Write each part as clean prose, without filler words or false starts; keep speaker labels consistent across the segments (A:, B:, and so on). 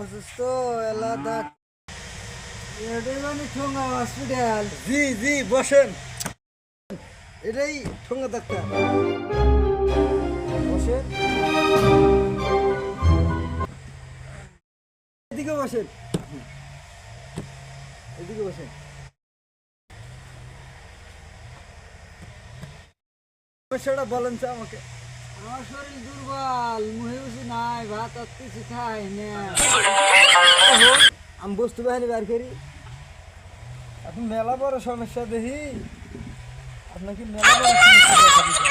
A: অসুস্থ এলা ডাক এটাই মানে ঠোঙা হসপিটাল। জি জি বসেন, এটাই ঠোঙা ডাক্তার। বসেন, এদিকে বসেন, এদিকে বসেন। সমস্যাটা বলেন তো আমাকে। আমার শরীর দুর্বল, মুহে বসে নাই, ভাত আর কিছু খাই না। আমি বস্তু বাহিনী বার করি। আপনি মেলা বড় সমস্যা দেখি, আপনাকে মেলা বড় সমস্যা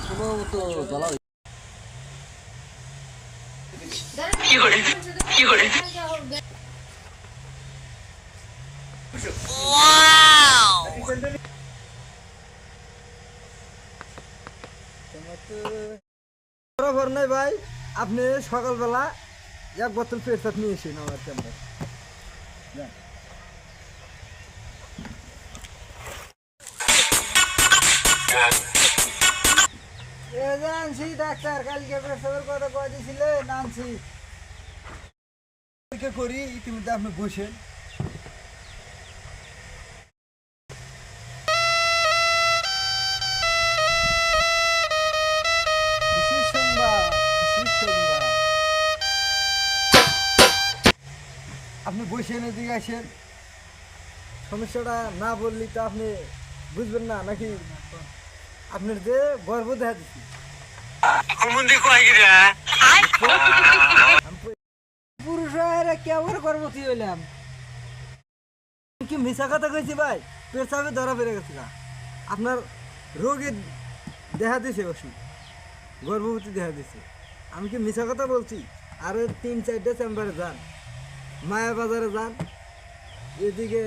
A: দেখা দিতে বরাবর নাই ভাই। আপনি সকালবেলা এক বোতল পেটসাপ নিয়ে এসেন আমার চেম্বার। আনছি ডাক্তার, কালকে পেটসাপের কথা কয়ে দিয়েছিলেন, আনছি। করি ইতিমধ্যে আপনি বসেন। আপনি বসেন, এদিকে আসেন। সমস্যাটা না বললি তো আপনি বুঝবেন না নাকি? আপনার যে গর্ব দেখা দিচ্ছি, পুরুষ কেমন গর্ভবতী হইলাম কি মিশা কথা কইছি ভাই? পেশাবে ধরা বেড়ে গেছে না, আপনার রোগী দেখা দিছে, ওষুধ গর্ভবতী দেখা দিছে। আমি কি মিশা কথা বলছি? আরো 3-4টা চেম্বারে যান, মায়া বাজারে যান, এদিকে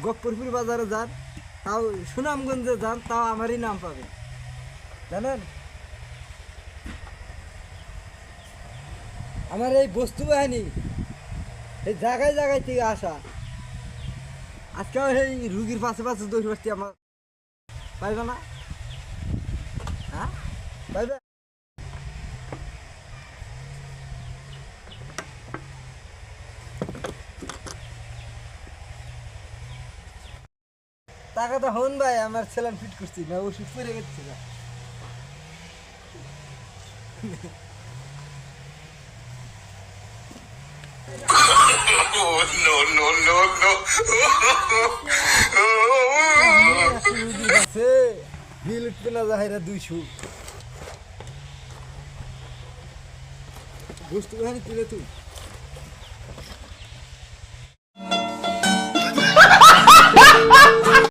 A: গফরপুর বাজারে যান, তাও সুনামগঞ্জে যান, তাও আমারই নাম পাবে, জানেন? আমার এই বস্তু বাহিনী এই জায়গায় জায়গায় থেকে আসা, আজকেও এই রুগীর পাশে পাশে দৌড় পাচ্ছি। আমার পাইবে না? হ্যাঁ পাইবে। টাকা তো হন ভাই, আমার ছেলে ফিট করছি না, ওষুধ পরে গেছে না। বিল উঠবে না, যাহাইরা 200 বস্তু তুলে তুই